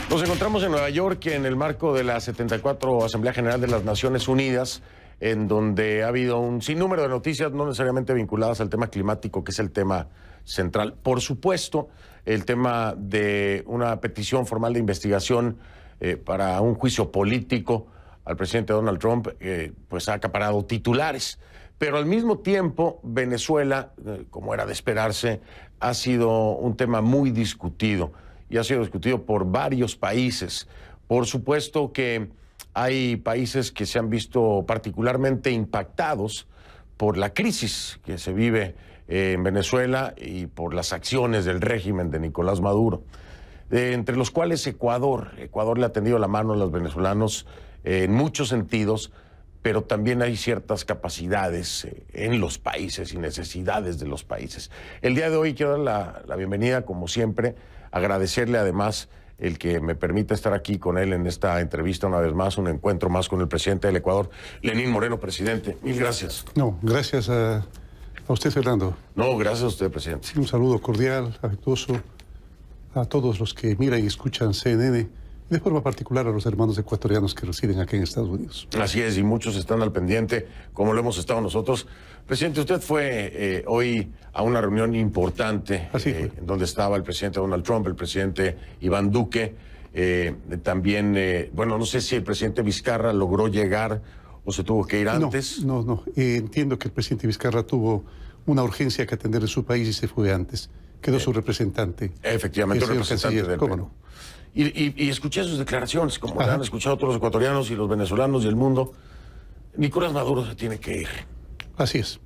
Nos encontramos en Nueva York en el marco de la 74 Asamblea General de las Naciones Unidas, en donde ha habido un sinnúmero de noticias no necesariamente vinculadas al tema climático, que es el tema central. Por supuesto, el tema de una petición formal de investigación para un juicio político al presidente Donald Trump, pues ha acaparado titulares. Pero al mismo tiempo, Venezuela, como era de esperarse, ha sido un tema muy discutido y ha sido discutido por varios países. Por supuesto que hay países que se han visto particularmente impactados por la crisis que se vive en Venezuela y por las acciones del régimen de Nicolás Maduro, entre los cuales Ecuador. Ecuador le ha tendido la mano a los venezolanos en muchos sentidos, pero también hay ciertas capacidades en los países y necesidades de los países. El día de hoy quiero dar la bienvenida, como siempre, agradecerle además el que me permita estar aquí con él en esta entrevista una vez más, un encuentro más con el presidente del Ecuador, Lenín Moreno. Presidente, mil gracias. No, gracias a usted, Fernando. No, gracias a usted, presidente. Un saludo cordial, afectuoso a todos los que miran y escuchan CNN, y de forma particular a los hermanos ecuatorianos que residen aquí en Estados Unidos. Así es, y muchos están al pendiente, como lo hemos estado nosotros. Presidente, usted fue hoy a una reunión importante donde estaba el presidente Donald Trump, el presidente Iván Duque, también, bueno, no sé si el presidente Vizcarra logró llegar o se tuvo que ir antes. No. Entiendo que el presidente Vizcarra tuvo una urgencia que atender en su país y se fue antes. Quedó su representante. Efectivamente, el representante del ¿Cómo no? Y escuché sus declaraciones, como han escuchado todos los ecuatorianos y los venezolanos y el mundo. Nicolás Maduro se tiene que ir. Así es.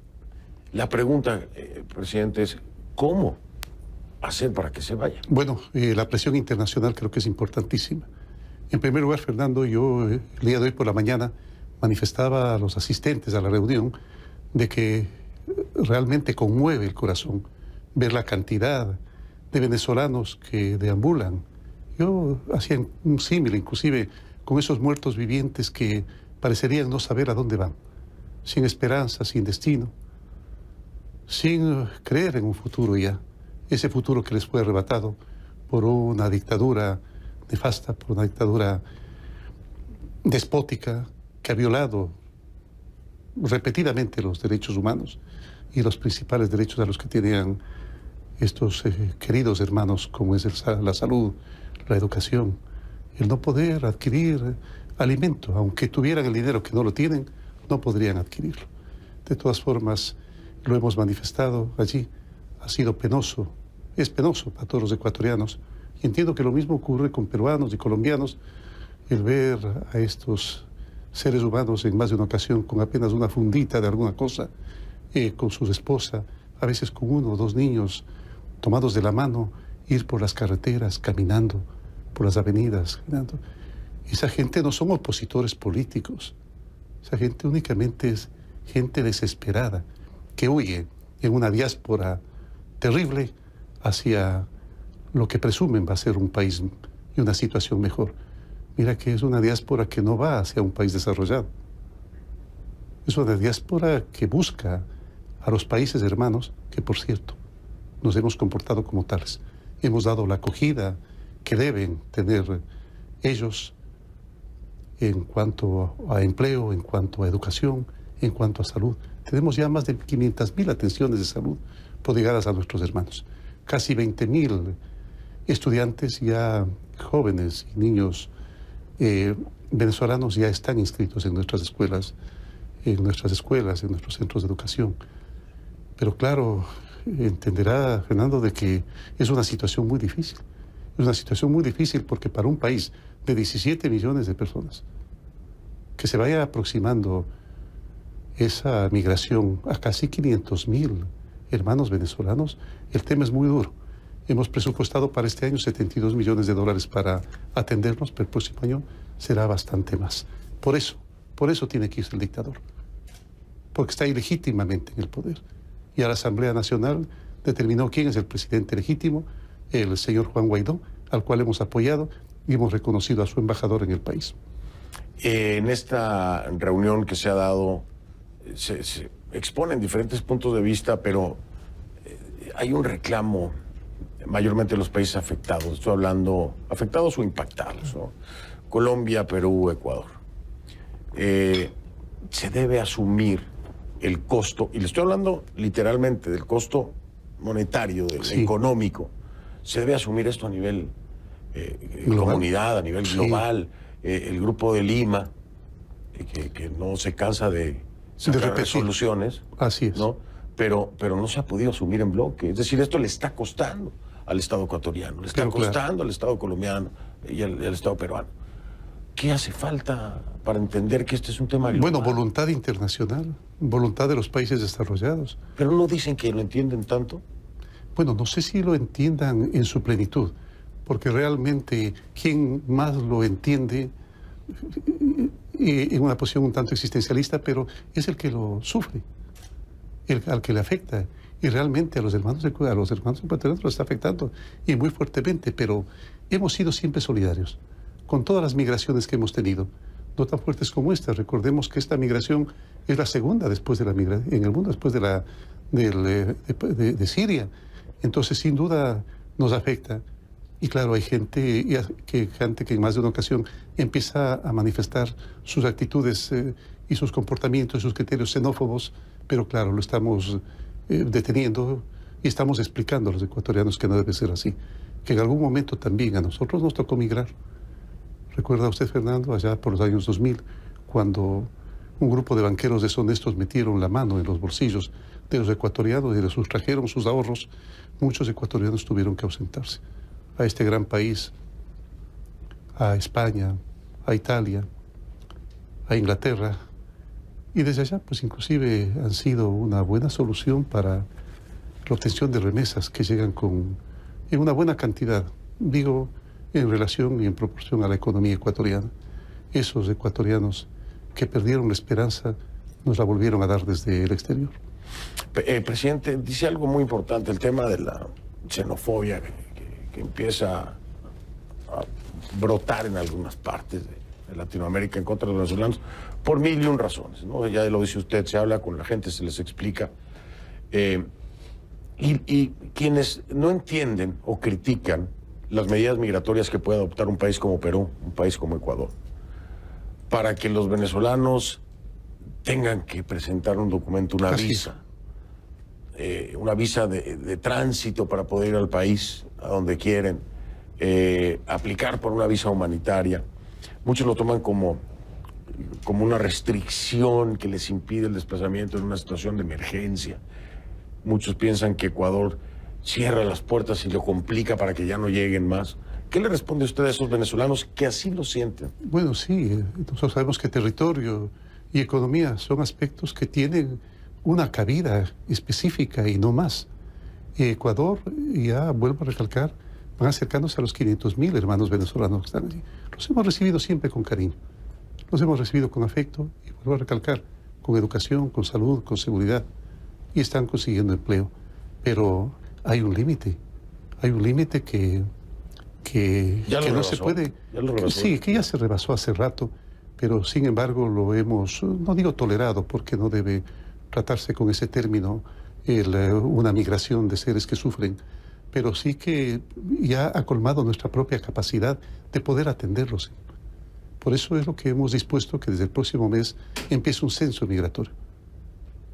La pregunta, presidente, es ¿cómo hacer para que se vaya? Bueno, la presión internacional creo que es importantísima. En primer lugar, Fernando, yo el día de hoy por la mañana manifestaba a los asistentes a la reunión de que realmente conmueve el corazón ver la cantidad de venezolanos que deambulan. Yo hacía un símil inclusive con esos muertos vivientes que parecerían no saber a dónde van, sin esperanza, sin destino, sin creer en un futuro ya, ese futuro que les fue arrebatado por una dictadura nefasta, por una dictadura despótica que ha violado repetidamente los derechos humanos y los principales derechos a los que tenían estos queridos hermanos, como es la salud, la educación, el no poder adquirir alimento, aunque tuvieran el dinero que no lo tienen, no podrían adquirirlo. De todas formas, lo hemos manifestado allí, ha sido penoso, es penoso para todos los ecuatorianos, y entiendo que lo mismo ocurre con peruanos y colombianos, el ver a estos seres humanos en más de una ocasión con apenas una fundita de alguna cosa, con sus esposas, a veces con uno o dos niños tomados de la mano, ir por las carreteras, caminando, por las avenidas, caminando. Esa gente no son opositores políticos, esa gente únicamente es gente desesperada, que huye en una diáspora terrible hacia lo que presumen va a ser un país y una situación mejor. Mira que es una diáspora que no va hacia un país desarrollado. Es una diáspora que busca a los países hermanos, que por cierto, nos hemos comportado como tales. Hemos dado la acogida que deben tener ellos en cuanto a empleo, en cuanto a educación, en cuanto a salud. Tenemos ya más de 500.000 atenciones de salud prodigadas a nuestros hermanos. Casi 20.000 estudiantes ya jóvenes y niños venezolanos ya están inscritos en nuestras escuelas, en nuestros centros de educación. Pero claro, entenderá, Fernando, de que es una situación muy difícil. Es una situación muy difícil porque para un país de 17 millones de personas, que se vaya aproximando esa migración a casi 500.000 hermanos venezolanos, el tema es muy duro. Hemos presupuestado para este año $72 millones para atendernos, pero el próximo año será bastante más. Por eso tiene que irse el dictador, porque está ilegítimamente en el poder. Y a la Asamblea Nacional determinó quién es el presidente legítimo, el señor Juan Guaidó, al cual hemos apoyado y hemos reconocido a su embajador en el país. En esta reunión que se ha dado, se exponen diferentes puntos de vista, pero hay un reclamo mayormente los países afectados. Estoy hablando afectados o impactados, ¿no? Colombia, Perú, Ecuador. Se debe asumir el costo, y le estoy hablando literalmente del costo monetario, del económico. Se debe asumir esto a nivel comunidad, a nivel global. El Grupo de Lima, que no se cansa de sacar resoluciones. Así es. ¿No? Pero no se ha podido asumir en bloque. Es decir, esto le está costando al Estado ecuatoriano, le está costando al Estado colombiano y al Estado peruano. ¿Qué hace falta para entender que este es un tema global? Bueno, voluntad internacional, voluntad de los países desarrollados. Pero no dicen que lo entienden tanto. Bueno, no sé si lo entiendan en su plenitud, porque realmente quien más lo entiende en una posición un tanto existencialista, pero es el que lo sufre, al que le afecta. Y realmente a los hermanos ecuatorianos lo está afectando, y muy fuertemente, pero hemos sido siempre solidarios con todas las migraciones que hemos tenido, no tan fuertes como esta. Recordemos que esta migración es la segunda después de la migración en el mundo, después de Siria. Entonces, sin duda, nos afecta. Y claro, hay gente que en más de una ocasión empieza a manifestar sus actitudes y sus comportamientos, sus criterios xenófobos, pero claro, lo estamos deteniendo y estamos explicando a los ecuatorianos que no debe ser así, que en algún momento también a nosotros nos tocó migrar. ¿Recuerda usted, Fernando, allá por los años 2000, cuando un grupo de banqueros deshonestos metieron la mano en los bolsillos de los ecuatorianos y les sustrajeron sus ahorros? Muchos ecuatorianos tuvieron que ausentarse a este gran país, a España, a Italia, a Inglaterra, y desde allá pues inclusive han sido una buena solución para la obtención de remesas que llegan en una buena cantidad, digo, en relación y en proporción a la economía ecuatoriana. Esos ecuatorianos que perdieron la esperanza nos la volvieron a dar desde el exterior. Presidente, dice algo muy importante, el tema de la xenofobia que empieza a brotar en algunas partes de Latinoamérica en contra de los venezolanos, por mil y un razones, ¿no? Ya lo dice usted, se habla con la gente, se les explica. Y quienes no entienden o critican las medidas migratorias que puede adoptar un país como Perú, un país como Ecuador, para que los venezolanos tengan que presentar un documento, una visa de tránsito para poder ir al país, a donde quieren, aplicar por una visa humanitaria. Muchos lo toman como una restricción que les impide el desplazamiento en una situación de emergencia. Muchos piensan que Ecuador cierra las puertas y lo complica para que ya no lleguen más. ¿Qué le responde usted a esos venezolanos que así lo sienten? Bueno, sí, nosotros sabemos que territorio y economía son aspectos que tienen una cabida específica y no más. Ecuador, ya vuelvo a recalcar, van acercándose a los 500.000 hermanos venezolanos que están allí. Los hemos recibido siempre con cariño, los hemos recibido con afecto y vuelvo a recalcar, con educación, con salud, con seguridad, y están consiguiendo empleo. Pero hay un límite que no se puede. Sí, que ya se rebasó hace rato, pero sin embargo lo hemos, no digo tolerado, porque no debe tratarse con ese término una migración de seres que sufren, pero sí que ya ha colmado nuestra propia capacidad de poder atenderlos. Por eso es lo que hemos dispuesto que desde el próximo mes empiece un censo migratorio,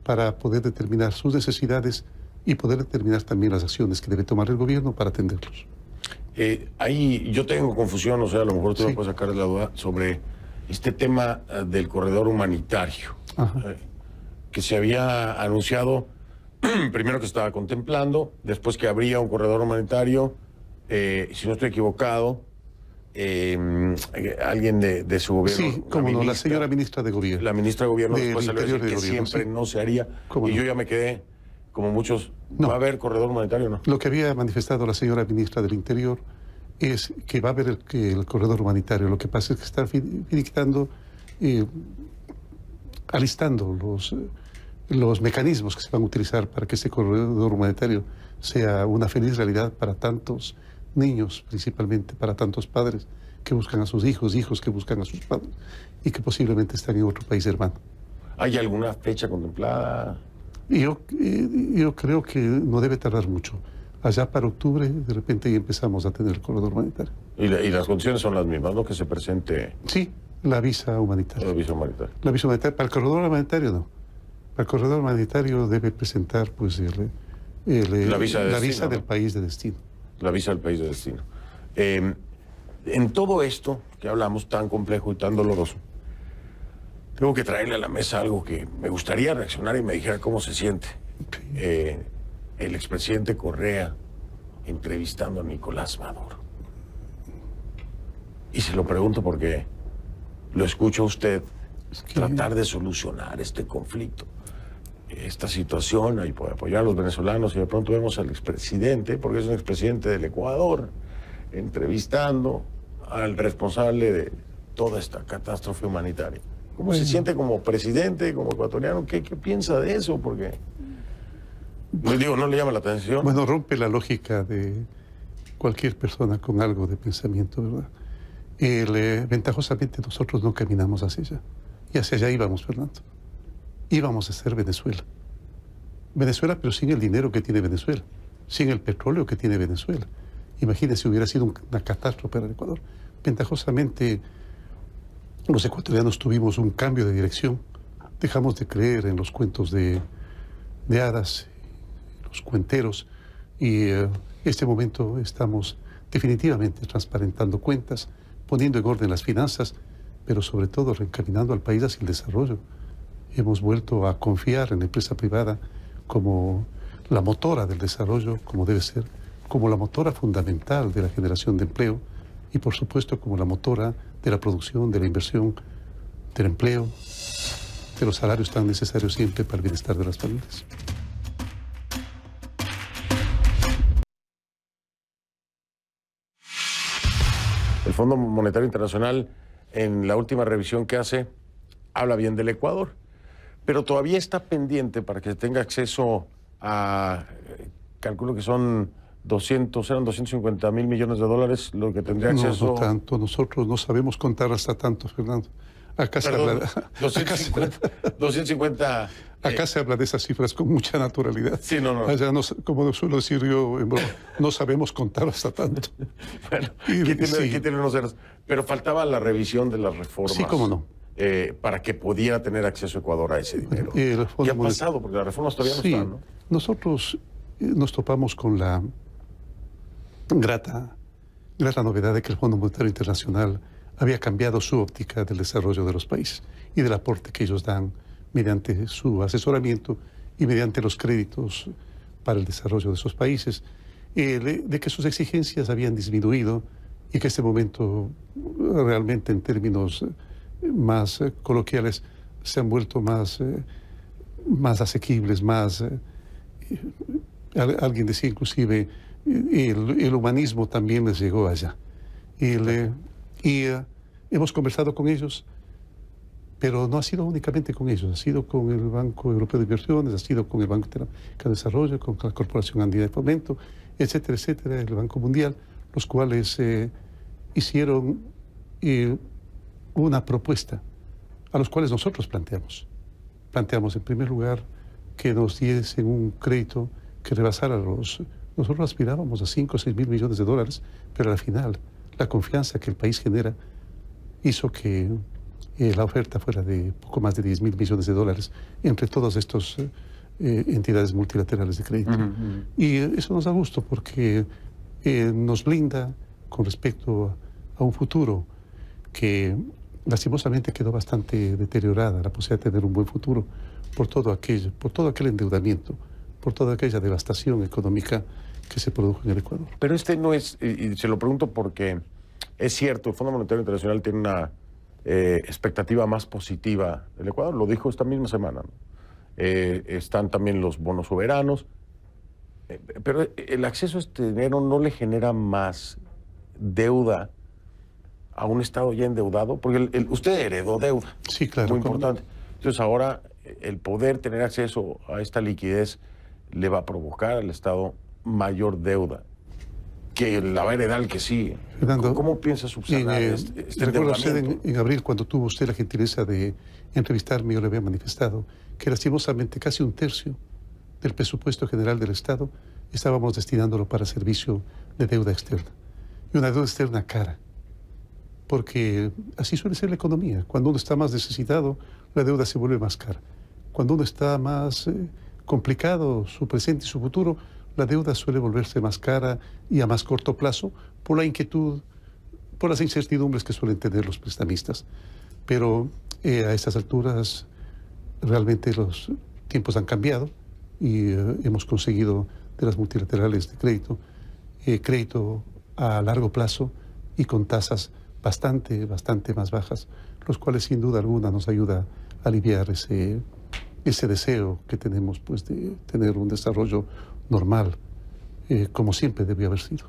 para poder determinar sus necesidades y poder determinar también las acciones que debe tomar el gobierno para atenderlos. Ahí yo tengo confusión, o sea, a lo mejor tú me puedes sacar de la duda sobre este tema del corredor humanitario, que se había anunciado, primero que estaba contemplando, después que habría un corredor humanitario, si no estoy equivocado, alguien de su gobierno. Sí, como no, la señora ministra de Gobierno. La ministra de Gobierno después salió a decir que siempre no se haría, y yo ya me quedé, como muchos, ¿va a haber corredor humanitario o no? Lo que había manifestado la señora ministra del Interior es que va a haber el corredor humanitario. Lo que pasa es que está finiquitando, alistando los mecanismos que se van a utilizar para que ese corredor humanitario sea una feliz realidad para tantos niños, principalmente para tantos padres que buscan a sus hijos, hijos que buscan a sus padres y que posiblemente están en otro país hermano. ¿Hay alguna fecha contemplada? Yo creo que no debe tardar mucho. Allá para octubre, de repente, ya empezamos a tener el corredor humanitario. Y las condiciones son las mismas, ¿no? Que se presente... Sí, la visa humanitaria. La visa humanitaria. La visa humanitaria. Para el corredor humanitario, no. Para el corredor humanitario debe presentar, pues, la visa del país de destino. La visa del país de destino. En todo esto que hablamos, tan complejo y tan doloroso, tengo que traerle a la mesa algo que me gustaría reaccionar y me dijera cómo se siente. El expresidente Correa entrevistando a Nicolás Maduro. Y se lo pregunto porque lo escucho a usted tratar de solucionar este conflicto, esta situación, y apoyar a los venezolanos, y de pronto vemos al expresidente, porque es un expresidente del Ecuador, entrevistando al responsable de toda esta catástrofe humanitaria. ¿Cómo se siente como presidente, como ecuatoriano? ¿Qué piensa de eso? Porque, les digo, ¿no le llama la atención? Bueno, rompe la lógica de cualquier persona con algo de pensamiento, ¿verdad? Ventajosamente nosotros no caminamos hacia allá. Y hacia allá íbamos, Fernando. Íbamos a ser Venezuela. Venezuela, pero sin el dinero que tiene Venezuela, sin el petróleo que tiene Venezuela. Imagínense, hubiera sido una catástrofe para el Ecuador. Ventajosamente, los ecuatorianos tuvimos un cambio de dirección. Dejamos de creer en los cuentos de hadas, los cuenteros, y en este momento estamos definitivamente transparentando cuentas, poniendo en orden las finanzas, pero sobre todo reencaminando al país hacia el desarrollo. Hemos vuelto a confiar en la empresa privada como la motora del desarrollo, como debe ser, como la motora fundamental de la generación de empleo y, por supuesto, como la motora de la producción, de la inversión, del empleo, de los salarios tan necesarios siempre para el bienestar de las familias. El Fondo Monetario Internacional, en la última revisión que hace, habla bien del Ecuador, pero todavía está pendiente para que se tenga acceso a, calculo que son 250 mil millones de dólares, lo que tendría acceso... No tanto, nosotros no sabemos contar hasta tanto, Fernando. Acá se habla... 250... Acá se habla de esas cifras con mucha naturalidad. Sí, no. Allá, como suelo decir yo, no sabemos contar hasta tanto. Bueno, aquí tiene unos ceros. Pero faltaba la revisión de las reformas. Sí, cómo no. Para que pudiera tener acceso Ecuador a ese dinero. ¿Qué ha pasado? Porque las reformas todavía no están, ¿no? Nosotros nos topamos con la grata novedad de que el Fondo Monetario Internacional había cambiado su óptica del desarrollo de los países y del aporte que ellos dan mediante su asesoramiento y mediante los créditos para el desarrollo de esos países, de que sus exigencias habían disminuido y que en este momento realmente en términos más coloquiales se han vuelto más asequibles, alguien decía inclusive, el humanismo también les llegó allá. Hemos conversado con ellos, pero no ha sido únicamente con ellos, ha sido con el Banco Europeo de Inversiones, ha sido con el Banco Interamericano de Desarrollo, con la Corporación Andina de Fomento, etcétera, etcétera, el Banco Mundial, los cuales hicieron una propuesta a los cuales nosotros planteamos. Planteamos en primer lugar que nos diesen un crédito que rebasara Nosotros aspirábamos a 5 o 6 mil millones de dólares, pero al final la confianza que el país genera hizo que la oferta fuera de poco más de 10 mil millones de dólares entre todas estas entidades multilaterales de crédito. Y eso nos da gusto porque nos blinda con respecto a un futuro que lastimosamente quedó bastante deteriorada, la posibilidad de tener un buen futuro por todo aquel endeudamiento, por toda aquella devastación económica que se produjo en el Ecuador. Pero no es, y se lo pregunto porque es cierto, el Fondo Monetario Internacional tiene una expectativa más positiva del Ecuador, lo dijo esta misma semana, ¿no? Están también los bonos soberanos, pero el acceso a este dinero no le genera más deuda a un Estado ya endeudado, porque usted heredó deuda. Sí, claro. Muy importante. Entonces ahora el poder tener acceso a esta liquidez le va a provocar al Estado mayor deuda que la va a heredar el que sigue. Fernando, ¿Cómo piensa subsanar este recuerda usted endeudamiento? en abril, cuando tuvo usted la gentileza de entrevistarme, yo le había manifestado que lastimosamente casi un tercio del presupuesto general del Estado estábamos destinándolo para servicio de deuda externa. Y una deuda externa cara, porque así suele ser la economía. Cuando uno está más necesitado, la deuda se vuelve más cara. Cuando uno está más complicado, su presente y su futuro, la deuda suele volverse más cara y a más corto plazo por la inquietud, por las incertidumbres que suelen tener los prestamistas. Pero a estas alturas realmente los tiempos han cambiado y hemos conseguido de las multilaterales de crédito a largo plazo y con tasas bastante más bajas, los cuales sin duda alguna nos ayuda a aliviar ese deseo que tenemos pues, de tener un desarrollo normal, como siempre debió haber sido.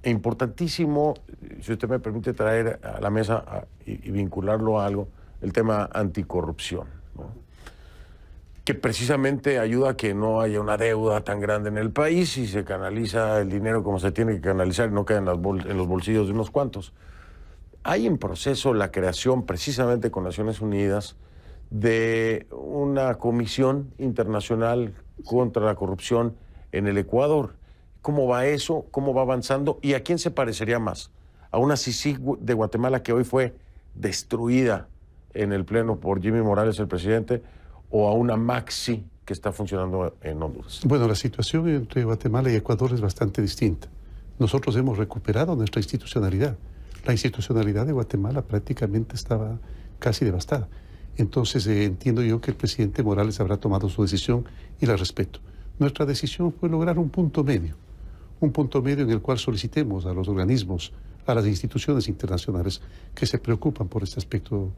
Importantísimo, si usted me permite traer a la mesa y vincularlo a algo, el tema anticorrupción, ¿no? Que precisamente ayuda a que no haya una deuda tan grande en el país y se canaliza el dinero como se tiene que canalizar y no queda en los bolsillos de unos cuantos. Hay en proceso la creación, precisamente con Naciones Unidas, de una comisión internacional contra la corrupción en el Ecuador. ¿Cómo va eso? ¿Cómo va avanzando? ¿Y a quién se parecería más? ¿A una CICIG de Guatemala que hoy fue destruida en el Pleno por Jimmy Morales, el presidente, o a una Maxi que está funcionando en Honduras? Bueno, la situación entre Guatemala y Ecuador es bastante distinta. Nosotros hemos recuperado nuestra institucionalidad. La institucionalidad de Guatemala prácticamente estaba casi devastada. Entonces entiendo yo que el presidente Morales habrá tomado su decisión y la respeto. Nuestra decisión fue lograr un punto medio en el cual solicitemos a los organismos, a las instituciones internacionales que se preocupan por este aspecto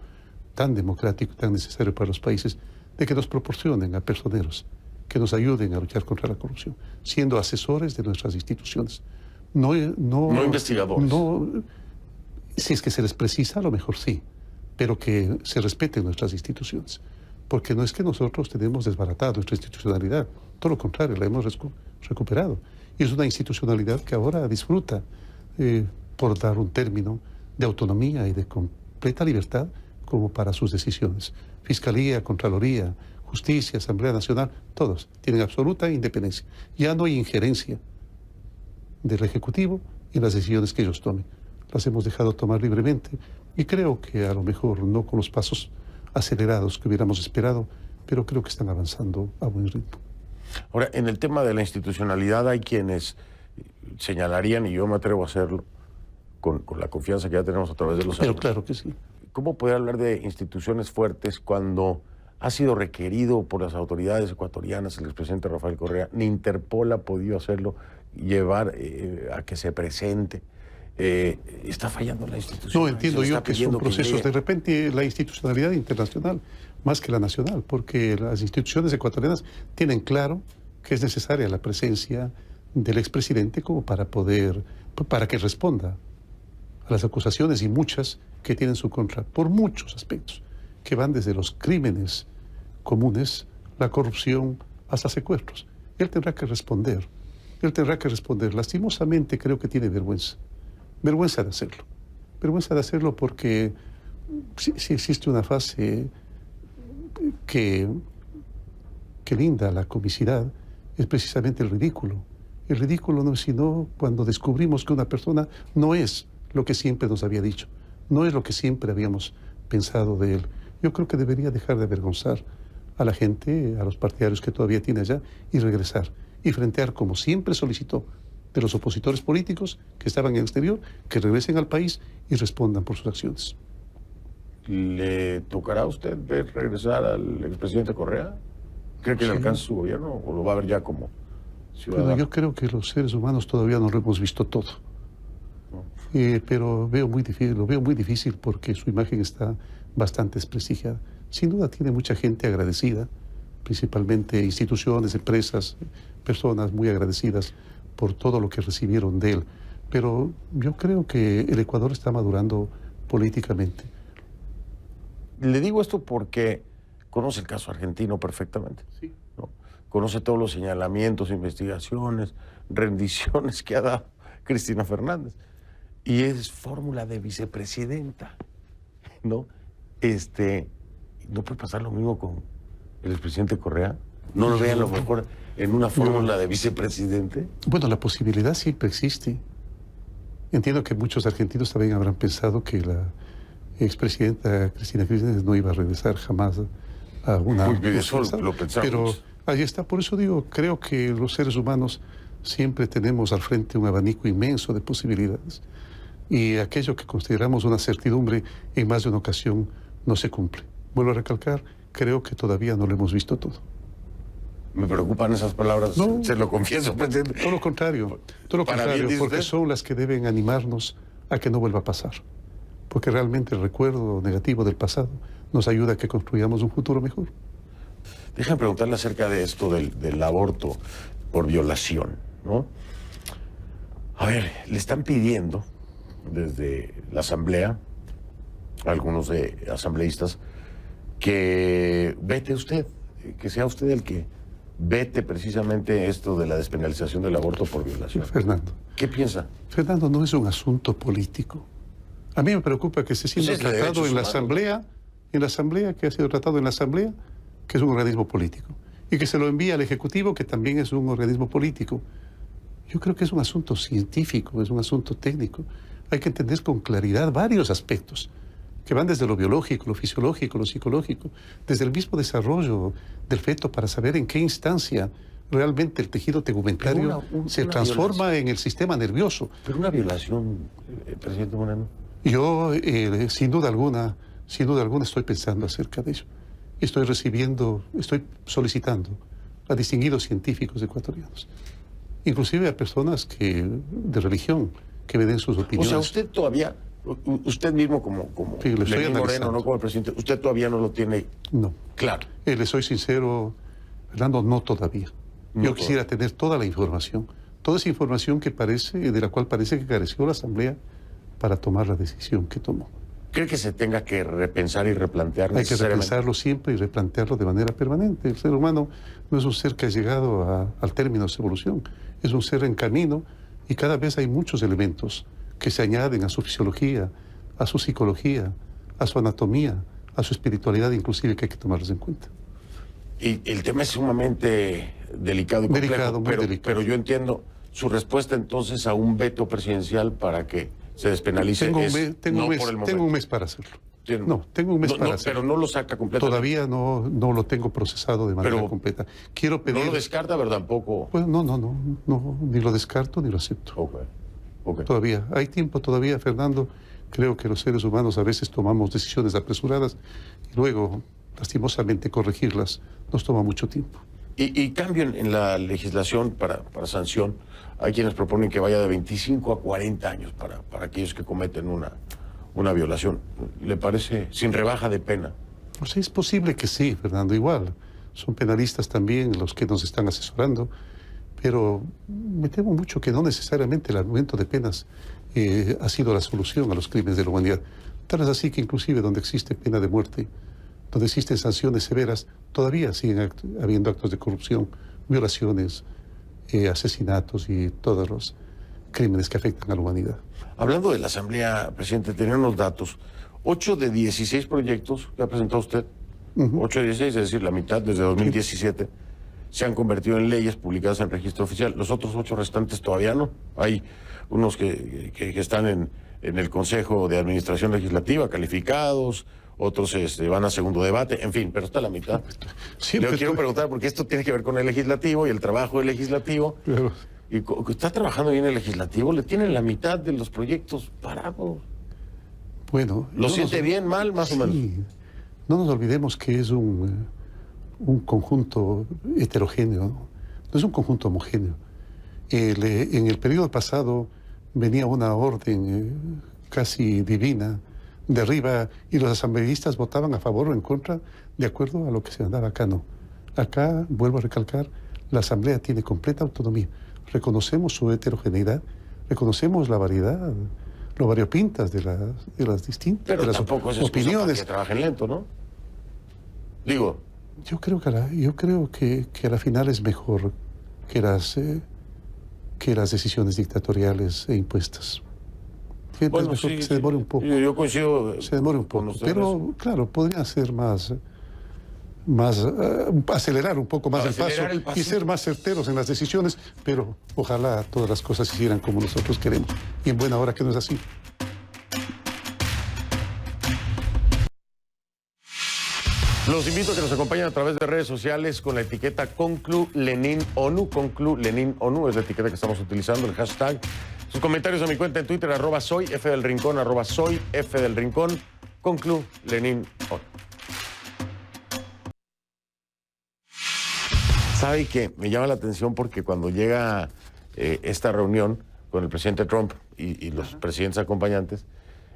tan democrático, tan necesario para los países, de que nos proporcionen a personeros que nos ayuden a luchar contra la corrupción, siendo asesores de nuestras instituciones. No investigadores. No, si es que se les precisa, a lo mejor sí, pero que se respeten nuestras instituciones. Porque no es que nosotros tenemos desbaratado nuestra institucionalidad, todo lo contrario, la hemos recuperado. Y es una institucionalidad que ahora disfruta, por dar un término, de autonomía y de completa libertad como para sus decisiones. Fiscalía, Contraloría, Justicia, Asamblea Nacional, todos tienen absoluta independencia. Ya no hay injerencia del Ejecutivo en las decisiones que ellos tomen. Las hemos dejado tomar libremente y creo que a lo mejor no con los pasos acelerados que hubiéramos esperado, pero creo que están avanzando a buen ritmo. Ahora, en el tema de la institucionalidad hay quienes señalarían, y yo me atrevo a hacerlo, con la confianza que ya tenemos a través de los años. Pero claro que sí. ¿Cómo poder hablar de instituciones fuertes cuando ha sido requerido por las autoridades ecuatorianas, el expresidente Rafael Correa, ni Interpol ha podido hacerlo, llevar a que se presente? Está fallando la institución. No, entiendo yo que son procesos. De repente la institucionalidad internacional, más que la nacional, porque las instituciones ecuatorianas tienen claro que es necesaria la presencia del expresidente como para que responda a las acusaciones y muchas que tienen su contra, por muchos aspectos, que van desde los crímenes comunes, la corrupción, hasta secuestros. Él tendrá que responder. Lastimosamente creo que tiene vergüenza. Vergüenza de hacerlo. Vergüenza de hacerlo porque si existe una fase que linda la comicidad, es precisamente el ridículo. El ridículo no es sino cuando descubrimos que una persona no es lo que siempre nos había dicho, no es lo que siempre habíamos pensado de él. Yo creo que debería dejar de avergonzar a la gente, a los partidarios que todavía tiene allá, y regresar y frentear, como siempre solicitó de los opositores políticos que estaban en el exterior, que regresen al país y respondan por sus acciones. ¿Le tocará a usted ver regresar al expresidente Correa? ¿Cree que le alcance su gobierno o lo va a ver ya como ciudadano? Bueno, yo creo que los seres humanos todavía no lo hemos visto todo. Pero lo veo muy difícil porque su imagen está bastante desprestigiada. Sin duda tiene mucha gente agradecida, principalmente instituciones, empresas, personas muy agradecidas por todo lo que recibieron de él. Pero yo creo que el Ecuador está madurando políticamente. Le digo esto porque conoce el caso argentino perfectamente. Sí. ¿No? Conoce todos los señalamientos, investigaciones, rendiciones que ha dado Cristina Fernández. Y es fórmula de vicepresidenta, ¿no? ¿No puede pasar lo mismo con el expresidente Correa? ¿No lo vean a lo mejor en una fórmula de vicepresidente? Bueno, la posibilidad siempre existe. Entiendo que muchos argentinos también habrán pensado que la expresidenta Cristina Kirchner no iba a regresar jamás a una... Eso lo pensamos. Pero ahí está, por eso digo, creo que los seres humanos siempre tenemos al frente un abanico inmenso de posibilidades. Y aquello que consideramos una certidumbre en más de una ocasión no se cumple. Vuelvo a recalcar, creo que todavía no lo hemos visto todo. Me preocupan esas palabras, no, se lo confieso, presidente. Todo lo contrario, porque son las que deben animarnos a que no vuelva a pasar. Porque realmente el recuerdo negativo del pasado nos ayuda a que construyamos un futuro mejor. Déjame preguntarle acerca de esto del aborto por violación, ¿no? A ver, le están pidiendo desde la Asamblea, algunos asambleístas, que vete usted, que sea usted el que vete precisamente esto de la despenalización del aborto por violación. Fernando. ¿Qué piensa? Fernando, no es un asunto político. A mí me preocupa que esté siendo tratado en la Asamblea, que ha sido tratado en la Asamblea, que es un organismo político, y que se lo envía al Ejecutivo, que también es un organismo político. Yo creo que es un asunto científico, es un asunto técnico. Hay que entender con claridad varios aspectos, que van desde lo biológico, lo fisiológico, lo psicológico, desde el mismo desarrollo del feto para saber en qué instancia realmente el tejido tegumentario se transforma en el sistema nervioso. Pero una violación, presidente Moreno. Yo, sin duda alguna, estoy pensando acerca de ello. Estoy solicitando a distinguidos científicos ecuatorianos, inclusive a personas de religión, que me den sus opiniones. O sea, usted todavía, usted mismo como sí, Lenín Moreno, no como el presidente, usted todavía no lo tiene claro. Le soy sincero, Fernando, no todavía. Yo quisiera tener toda la información, toda esa información de la cual parece que careció la Asamblea para tomar la decisión que tomó. ¿Cree que se tenga que repensar y replantear? Hay que repensarlo siempre y replantearlo de manera permanente. El ser humano no es un ser que ha llegado al término de su evolución, es un ser en camino y cada vez hay muchos elementos que se añaden a su fisiología, a su psicología, a su anatomía, a su espiritualidad inclusive, que hay que tomarlos en cuenta. Y el tema es sumamente delicado y complejo, pero yo entiendo su respuesta entonces a un veto presidencial para que se despenalice. Tengo un mes para hacerlo. Tengo un mes para hacerlo. Pero no lo saca completamente. Todavía no lo tengo procesado de manera completa. Quiero pedir... ¿No lo descarta, verdad? Tampoco. Pues no, ni lo descarto ni lo acepto. Okay. Todavía, hay tiempo todavía, Fernando. Creo que los seres humanos a veces tomamos decisiones apresuradas y luego, lastimosamente, corregirlas nos toma mucho tiempo. Y cambio en la legislación para sanción. Hay quienes proponen que vaya de 25 a 40 años para aquellos que cometen una violación. ¿Le parece sin rebaja de pena? Pues es posible que sí, Fernando, igual. Son penalistas también los que nos están asesorando, pero me temo mucho que no necesariamente el aumento de penas ha sido la solución a los crímenes de la humanidad. Tal es así que inclusive donde existe pena de muerte, donde existen sanciones severas, todavía siguen habiendo actos de corrupción, violaciones, asesinatos y todos los crímenes que afectan a la humanidad. Hablando de la Asamblea, presidente, tenía unos datos. 8 de 16 proyectos que ha presentado usted, 8 de 16, es decir, la mitad desde 2017, se han convertido en leyes publicadas en registro oficial. Los otros 8 restantes todavía no. Hay unos que están en el Consejo de Administración Legislativa, calificados, otros van a segundo debate, en fin, pero está la mitad. Le quiero preguntar, porque esto tiene que ver con el legislativo y el trabajo del legislativo. Claro. Y está trabajando bien el legislativo, le tienen la mitad de los proyectos parados. Bueno. ¿Lo siente bien, mal, más o menos? No nos olvidemos que es un conjunto heterogéneo, ¿no? No es un conjunto homogéneo. En el periodo pasado venía una orden casi divina de arriba y los asambleístas votaban a favor o en contra de acuerdo a lo que se mandaba acá. No. Acá, vuelvo a recalcar, la Asamblea tiene completa autonomía. Reconocemos su heterogeneidad, reconocemos la variedad, lo variopintas de las distintas pero de las tampoco es opiniones. Que trabajen lento, ¿no? Digo. Yo creo que a la final es mejor que las decisiones dictatoriales e impuestas. Bueno, sí, se demore un poco. Yo coincido. Se demore un poco, pero claro, podría ser más acelerar un poco más Acelerar el paso y ser más certeros en las decisiones, pero ojalá todas las cosas se hicieran como nosotros queremos. Y en buena hora que no es así. Los invito a que nos acompañen a través de redes sociales con la etiqueta ConcluLeninONU. ConcluLeninONU es la etiqueta que estamos utilizando, el hashtag. Sus comentarios a mi cuenta en Twitter, @soyfdelrincón, @soyfdelrincón, ConcluLeninONU. ¿Sabe qué? Me llama la atención porque cuando llega esta reunión con el presidente Trump y los presidentes acompañantes,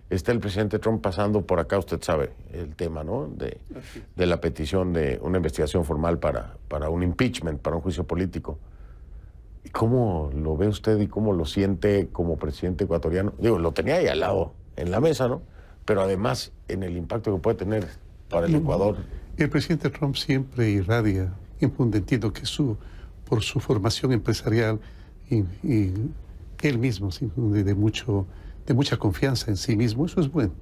está el presidente Trump pasando por acá, usted sabe el tema, ¿no? De la petición de una investigación formal para un impeachment, para un juicio político. ¿Y cómo lo ve usted y cómo lo siente como presidente ecuatoriano? Digo, lo tenía ahí al lado, en la mesa, ¿no? Pero además, en el impacto que puede tener para el Ecuador. El presidente Trump siempre irradia, infunde, entiendo que por su formación empresarial y él mismo se infunde de mucha confianza en sí mismo. Eso es bueno.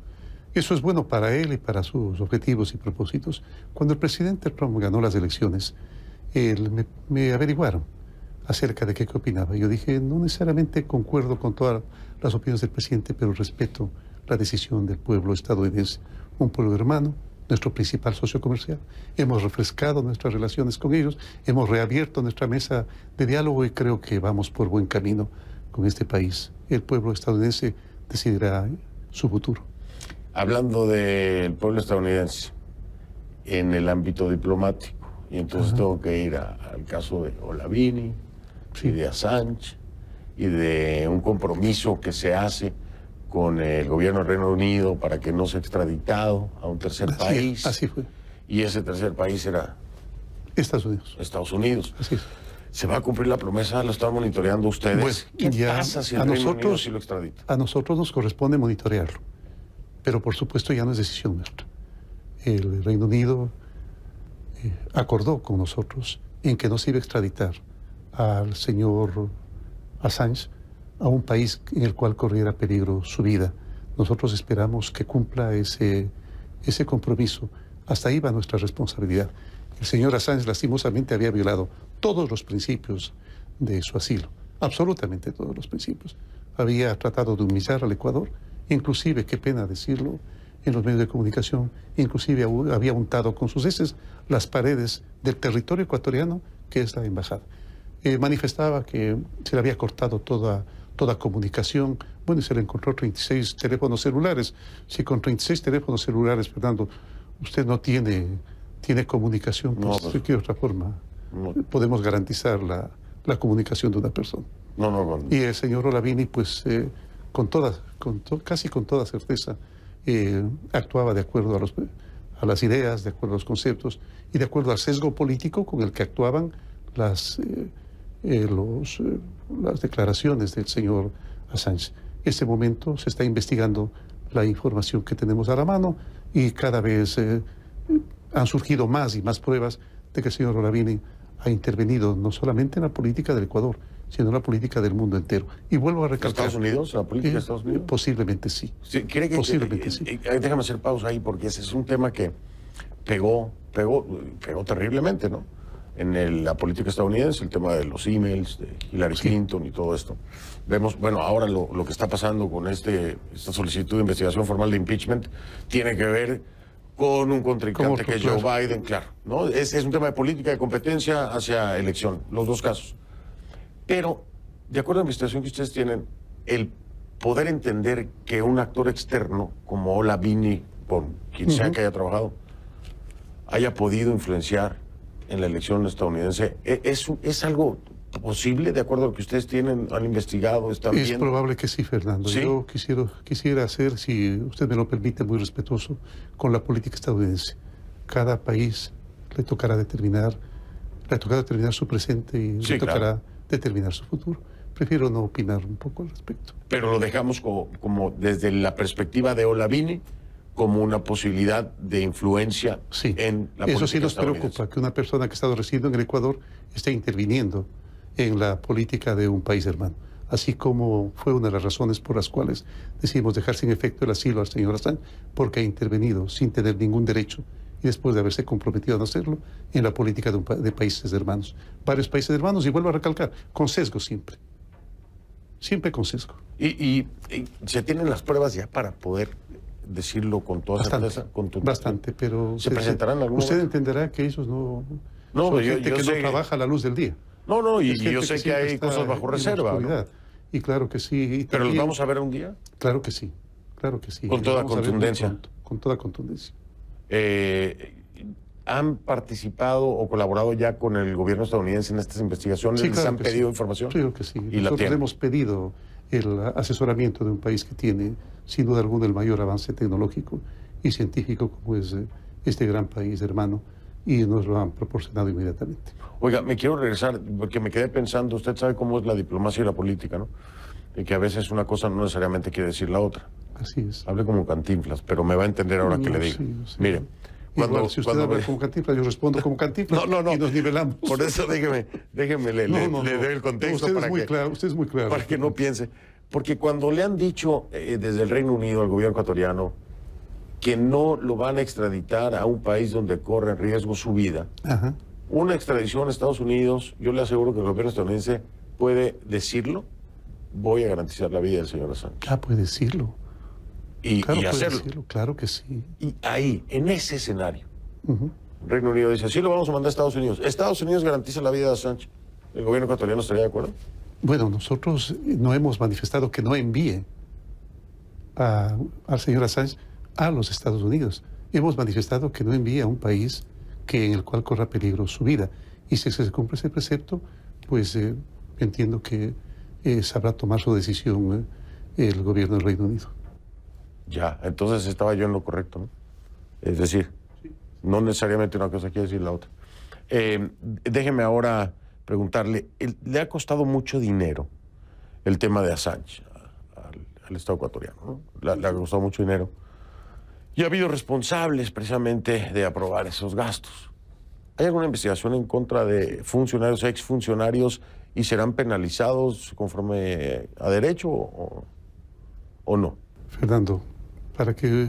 Eso es bueno para él y para sus objetivos y propósitos. Cuando el presidente Trump ganó las elecciones, me averiguaron acerca de qué opinaba. Yo dije, no necesariamente concuerdo con todas las opiniones del presidente, pero respeto la decisión del pueblo estadounidense, un pueblo hermano, nuestro principal socio comercial. Hemos refrescado nuestras relaciones con ellos, hemos reabierto nuestra mesa de diálogo y creo que vamos por buen camino con este país. El pueblo estadounidense decidirá su futuro. Hablando del pueblo estadounidense, en el ámbito diplomático, y entonces tengo que ir al caso de Olavini, y de Assange, y de un compromiso que se hace con el gobierno del Reino Unido para que no sea extraditado a un tercer país. Así fue. Y ese tercer país era Estados Unidos. Estados Unidos. Así es. ¿Se va a cumplir la promesa? ¿Lo están monitoreando ustedes? Pues, ¿Qué pasa si el Reino Unido sí lo extradita? A nosotros nos corresponde monitorearlo, pero por supuesto ya no es decisión nuestra. El Reino Unido acordó con nosotros en que no se iba a extraditar al señor Assange a un país en el cual corriera peligro su vida. Nosotros esperamos que cumpla ese compromiso. Hasta ahí va nuestra responsabilidad. El señor Assange lastimosamente había violado todos los principios de su asilo, absolutamente todos los principios. Había tratado de humillar al Ecuador, inclusive, qué pena decirlo, en los medios de comunicación, inclusive había untado con sus heces las paredes del territorio ecuatoriano, que es la embajada. Manifestaba que se le había cortado toda comunicación. Bueno, y se le encontró 36 teléfonos celulares. Si con 36 teléfonos celulares, Fernando, usted no tiene comunicación, pues de qué otra forma podemos garantizar la comunicación de una persona. Y el señor Olavini, pues, casi con toda certeza, actuaba de acuerdo a las ideas, de acuerdo a los conceptos y de acuerdo al sesgo político con el que actuaban las declaraciones del señor Assange. En este momento se está investigando la información que tenemos a la mano y cada vez han surgido más y más pruebas de que el señor Olavini ha intervenido no solamente en la política del Ecuador, sino en la política del mundo entero. Y vuelvo a recalcar... ¿Estados Unidos? ¿La política de Estados Unidos? Posiblemente sí. Posiblemente sí. Déjame hacer pausa ahí porque ese es un tema que pegó terriblemente, ¿no? En la política estadounidense, el tema de los emails, de Hillary Clinton y todo esto. Vemos, bueno, ahora lo que está pasando con esta solicitud de investigación formal de impeachment tiene que ver con un contrincante que es Joe Biden, claro, ¿no? Es un tema de política, de competencia hacia elección, los dos casos. Pero, de acuerdo a la investigación que ustedes tienen, el poder entender que un actor externo, como Olavini, por quien sea que haya trabajado, haya podido influenciar en la elección estadounidense, ¿es algo posible, de acuerdo a lo que ustedes han investigado, están viendo? Es probable que sí, Fernando. ¿Sí? Yo quisiera ser, si usted me lo permite, muy respetuoso con la política estadounidense. Cada país le tocará determinar su presente y le tocará determinar su futuro. Prefiero no opinar un poco al respecto. Pero lo dejamos como desde la perspectiva de Olavini, como una posibilidad de influencia en la política. Eso sí nos preocupa, que una persona que ha estado residiendo en el Ecuador esté interviniendo en la política de un país hermano. Así como fue una de las razones por las cuales decidimos dejar sin efecto el asilo al señor Assange, porque ha intervenido sin tener ningún derecho y después de haberse comprometido a no hacerlo, en la política de países hermanos. Varios países hermanos, y vuelvo a recalcar, con sesgo siempre. Siempre con sesgo. ¿Y se tienen las pruebas ya para poder decirlo con toda certeza? Bastante, pero ¿Se presentarán alguna usted vez? entenderá que ellos no... No, son yo gente que sé no trabaja a la luz del día. No, y Es gente yo sé que siempre hay está cosas bajo en la reserva, ¿no? oscuridad. Y claro que sí. Y ¿Pero los también, vamos a ver un día? claro que sí, claro que sí. Con Los toda vamos a ver muy contundencia. pronto, con toda contundencia. ¿Han participado o colaborado ya con el gobierno estadounidense en estas investigaciones? Sí, ¿Les claro han que pedido sí. información? Claro que sí. Y la Nosotros tienen. hemos pedido el asesoramiento de un país que tiene, sin duda alguna, el mayor avance tecnológico y científico como es este gran país hermano, y nos lo han proporcionado inmediatamente. Oiga, me quiero regresar, porque me quedé pensando, usted sabe cómo es la diplomacia y la política, ¿no? Y que a veces una cosa no necesariamente quiere decir la otra. Así es. Hable como Cantinflas, pero me va a entender ahora que No, le digo. sí, sí. Mire, Igual, si usted habla como Cantinflas, yo respondo como Cantinflas No. y nos nivelamos. Por eso déjeme le doy el contexto usted para es muy que, claro, usted es muy claro. para que no piense. Porque cuando le han dicho desde el Reino Unido al gobierno ecuatoriano que no lo van a extraditar a un país donde corre en riesgo su vida, Ajá. una extradición a Estados Unidos, yo le aseguro que el gobierno estadounidense puede decirlo, voy a garantizar la vida del señor Assange. Ah, puede decirlo. Y Claro, puede hacerlo. decirlo, claro que sí. Y ahí, en ese escenario, Ujú. Reino Unido dice, sí lo vamos a mandar a Estados Unidos. Estados Unidos garantiza la vida de Assange. ¿El gobierno ecuatoriano estaría de acuerdo? Bueno, nosotros no hemos manifestado que no envíe al señor Assange a los Estados Unidos. Hemos manifestado que no envíe a un país en el cual corra peligro su vida. Y si se cumple ese precepto, pues entiendo que sabrá tomar su decisión el gobierno del Reino Unido. Ya, entonces estaba yo en lo correcto, ¿no? Es decir, no necesariamente una cosa quiere decir la otra. Déjeme ahora preguntarle, ¿le ha costado mucho dinero el tema de Assange al Estado ecuatoriano, ¿no? Le ha costado mucho dinero. Y ha habido responsables precisamente de aprobar esos gastos. ¿Hay alguna investigación en contra de funcionarios, exfuncionarios, y serán penalizados conforme a derecho o no? Fernando, para que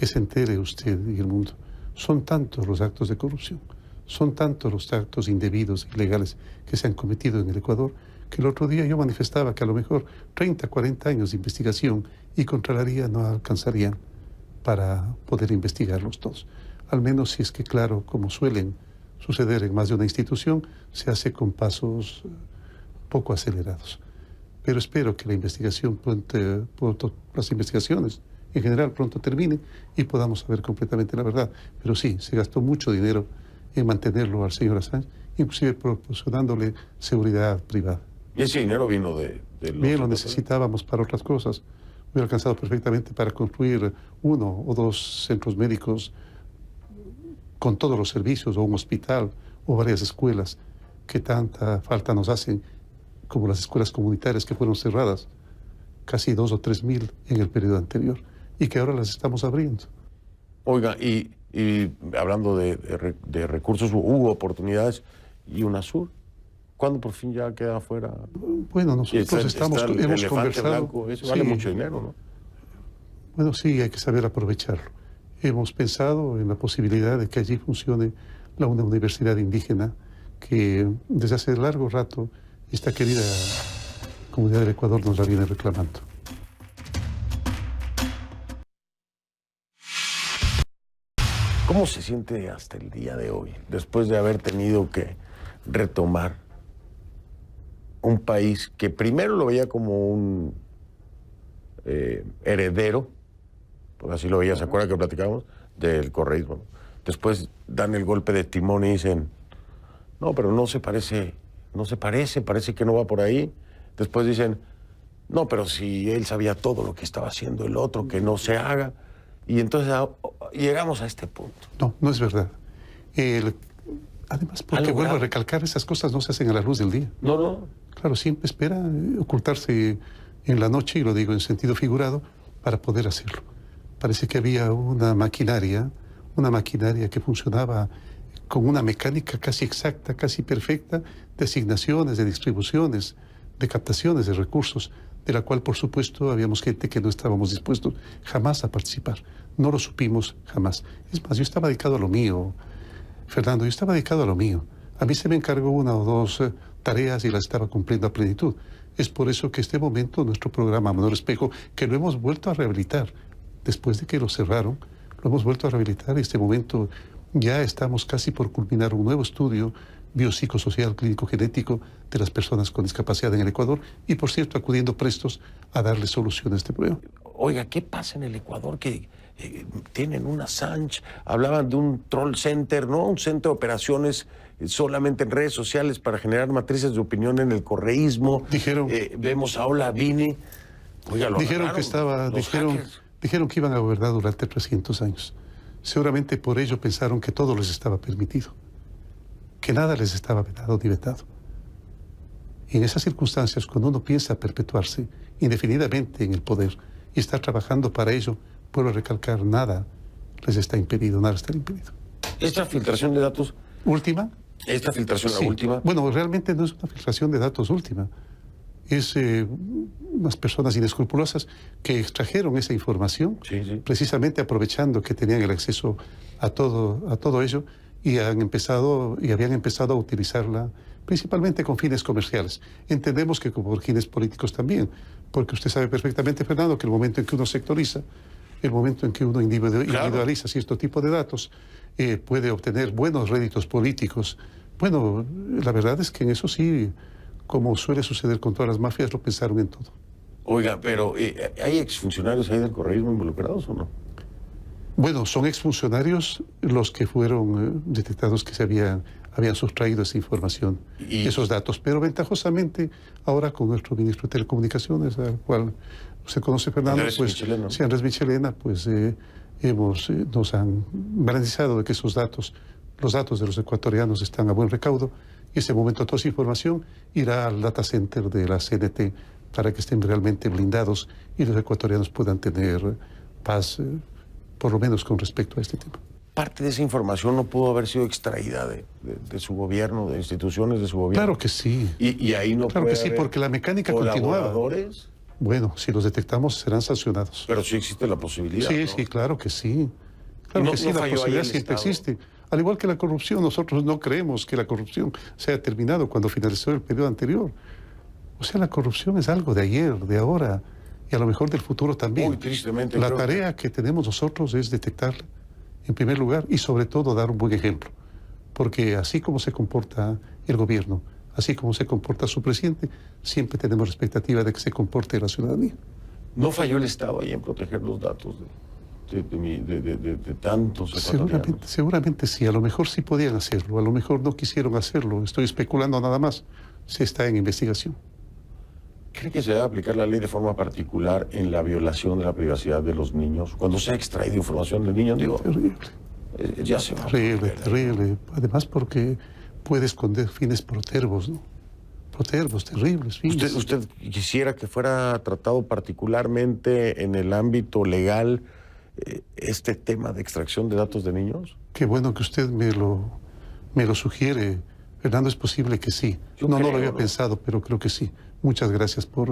se entere usted y el mundo, son tantos los actos de corrupción, son tantos los actos indebidos, ilegales que se han cometido en el Ecuador, que el otro día yo manifestaba que a lo mejor 30, 40 años de investigación y Contraloría no alcanzarían para poder investigarlos todos. Al menos si es que, claro, como suelen suceder en más de una institución, se hace con pasos poco acelerados. Pero espero que la investigación pronto, las investigaciones en general pronto terminen y podamos saber completamente la verdad. Pero sí, se gastó mucho dinero en mantenerlo al señor Assange, inclusive proporcionándole seguridad privada. Y ese dinero vino de los... Bien, lo necesitábamos para otras cosas. Hubiera alcanzado perfectamente para construir 1 o 2 centros médicos con todos los servicios, o un hospital, o varias escuelas que tanta falta nos hacen, como las escuelas comunitarias que fueron cerradas, casi 2 o 3 mil en el periodo anterior, y que ahora las estamos abriendo. Oiga, y hablando de recursos, hubo oportunidades, y UNASUR, ¿cuándo por fin ya queda afuera? Bueno, nosotros hemos conversado. Blanco, eso vale mucho dinero, ¿no? Bueno, sí, hay que saber aprovecharlo. Hemos pensado en la posibilidad de que allí funcione una universidad indígena que desde hace largo rato esta querida comunidad del Ecuador nos la viene reclamando. ¿Cómo se siente hasta el día de hoy, después de haber tenido que retomar un país que primero lo veía como un heredero, porque así lo veía, ¿se acuerda que platicábamos? Del correísmo, ¿no? Después dan el golpe de timón y dicen, no, pero no se parece, parece que no va por ahí. Después dicen, no, pero si él sabía todo lo que estaba haciendo el otro, que no se haga. Y entonces llegamos a este punto. No, no es verdad. Además, porque vuelvo a recalcar, esas cosas no se hacen a la luz del día. No. Claro, siempre espera ocultarse en la noche, y lo digo en sentido figurado, para poder hacerlo. Parece que había una maquinaria que funcionaba con una mecánica casi exacta, casi perfecta, de asignaciones, de distribuciones, de captaciones de recursos, de la cual, por supuesto, habíamos gente que no estábamos dispuestos jamás a participar. No lo supimos jamás. Es más, yo estaba dedicado a lo mío, Fernando, yo estaba dedicado a lo mío. A mí se me encargó una o dos tareas y las estaba cumpliendo a plenitud. Es por eso que este momento nuestro programa Manuel Espejo, que lo hemos vuelto a rehabilitar, después de que lo cerraron, lo hemos vuelto a rehabilitar. En este momento ya estamos casi por culminar un nuevo estudio biopsicosocial clínico genético de las personas con discapacidad en el Ecuador y, por cierto, acudiendo prestos a darle solución a este problema. Oiga, ¿qué pasa en el Ecuador? Que tienen una Assange, hablaban de un troll center, ¿no? Un centro de operaciones solamente en redes sociales para generar matrices de opinión en el correísmo. Dijeron, vemos a Ola Vini. Oiga, dijeron que iban a gobernar durante 300 años. Seguramente por ello pensaron que todo les estaba permitido, que nada les estaba vedado ni vetado. Y en esas circunstancias, cuando uno piensa perpetuarse indefinidamente en el poder y está trabajando para ello, puedo recalcar, nada les está impedido, nada está impedido. ¿Esta filtración de datos? ¿Última? ¿Esta filtración Sí. la última? Bueno, realmente no es una filtración de datos última. Es unas personas inescrupulosas que extrajeron esa información, Sí. precisamente aprovechando que tenían el acceso a todo ello y habían empezado a utilizarla principalmente con fines comerciales. Entendemos que por fines políticos también, porque usted sabe perfectamente, Fernando, que el momento en que uno sectoriza, el momento en que uno individualiza cierto tipo de datos, puede obtener buenos réditos políticos. Bueno, la verdad es que en eso sí, como suele suceder con todas las mafias, lo pensaron en todo. Oiga, pero ¿hay exfuncionarios ahí del correísmo involucrados o no? Bueno, son exfuncionarios los que fueron detectados que se habían sustraído esa información, esos datos, pero ventajosamente ahora con nuestro ministro de Telecomunicaciones, al cual usted conoce, Fernando, Andrés Michelena, pues nos han garantizado de que esos datos, los datos de los ecuatorianos están a buen recaudo, y en ese momento toda esa información irá al data center de la CNT para que estén realmente blindados y los ecuatorianos puedan tener paz, por lo menos con respecto a este tema. ¿Parte de esa información no pudo haber sido extraída de su gobierno, de instituciones de su gobierno? Claro que sí. Y ahí no claro puede que sí, haber porque la mecánica continuaba. ¿Colaboradores? Bueno, si los detectamos serán sancionados. Pero sí existe la posibilidad, Sí, ¿no? sí, claro que sí. Claro no, que sí, no la posibilidad siempre Estado. existe. Al igual que la corrupción, nosotros no creemos que la corrupción se haya terminado cuando finalizó el periodo anterior. O sea, la corrupción es algo de ayer, de ahora y a lo mejor del futuro también. Muy tristemente. La tarea que tenemos nosotros es detectarla en primer lugar y sobre todo dar un buen ejemplo. Porque así como se comporta el gobierno, así como se comporta su presidente, siempre tenemos la expectativa de que se comporte la ciudadanía. ¿No falló el Estado ahí en proteger los datos de tantos ecuatorianos? Seguramente sí, a lo mejor sí podían hacerlo, a lo mejor no quisieron hacerlo, estoy especulando nada más, se está en investigación. ¿Cree que se debe aplicar la ley de forma particular en la violación de la privacidad de los niños? Cuando se ha extraído información de niños, digo, terrible. Ya se va. Terrible. Además porque puede esconder fines protervos, ¿no? Protervos, terribles fines. ¿Usted quisiera que fuera tratado particularmente en el ámbito legal este tema de extracción de datos de niños? Qué bueno que usted me lo sugiere, Fernando, es posible que sí. No lo había pensado, pero creo que sí. Muchas gracias por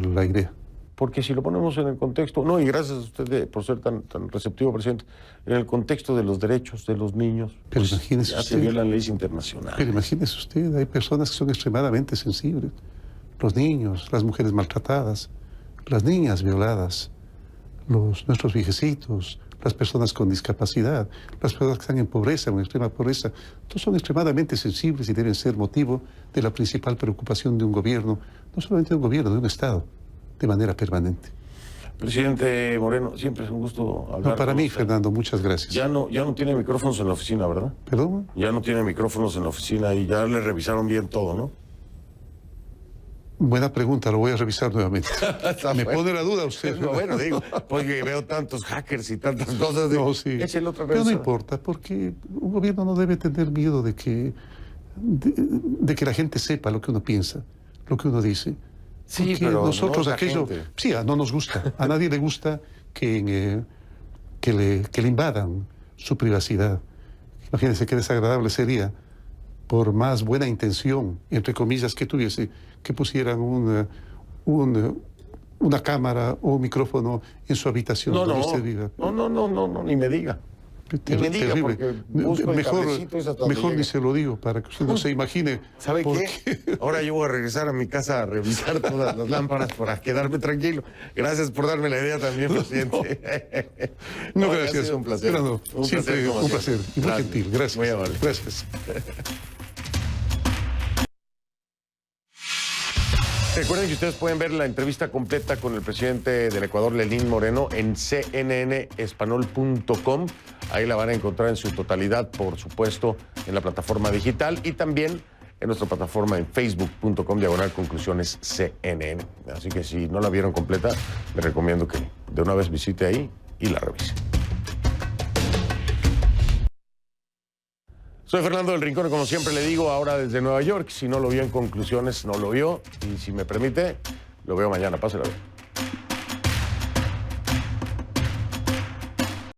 la idea. Porque si lo ponemos en el contexto, y gracias a usted por ser tan receptivo, presidente, en el contexto de los derechos de los niños, pero pues, imagínese ya usted, se violan leyes internacionales. Pero imagínese usted, hay personas que son extremadamente sensibles. Los niños, las mujeres maltratadas, las niñas violadas, nuestros viejecitos, las personas con discapacidad, las personas que están en pobreza, en extrema pobreza, todos son extremadamente sensibles y deben ser motivo de la principal preocupación de un gobierno, no solamente de un gobierno, de un Estado, de manera permanente. Presidente Moreno, siempre es un gusto hablar. No, para mí, Fernando, muchas gracias. Ya no tiene micrófonos en la oficina, ¿verdad? ¿Perdón? Ya no tiene micrófonos en la oficina y ya le revisaron bien todo, ¿no? Buena pregunta, lo voy a revisar nuevamente. Me pone la duda usted. No, bueno, digo, porque veo tantos hackers y tantas cosas. No, sí. Pero no importa, porque un gobierno no debe tener miedo de que la gente sepa lo que uno piensa, lo que uno dice. Sí, porque pero nosotros no aquello... Sí, no nos gusta. A nadie le gusta que le invadan su privacidad. Imagínense qué desagradable sería, por más buena intención, entre comillas, que tuviese, que pusieran un una cámara o un micrófono en su habitación donde usted viva. No, ni me diga. Ni me diga, porque busco el cablecito y hasta donde mejor ni llega. se lo digo para que usted no se imagine. ¿Sabe qué? Ahora yo voy a regresar a mi casa a revisar todas las lámparas para quedarme tranquilo. Gracias por darme la idea también, presidente. No, Oye, gracias. ha sido un placer. Pero no, siempre un placer. Y muy gentil. Gracias. Muy amable. Gracias. Recuerden que ustedes pueden ver la entrevista completa con el presidente del Ecuador, Lenín Moreno, en cnnespanol.com. Ahí la van a encontrar en su totalidad, por supuesto, en la plataforma digital y también en nuestra plataforma en facebook.com/conclusionescnn. Así que si no la vieron completa, les recomiendo que de una vez visite ahí y la revise. Soy Fernando del Rincón y como siempre le digo, ahora desde Nueva York, si no lo vio en Conclusiones, no lo vio. Y si me permite, lo veo mañana. Pásela bien.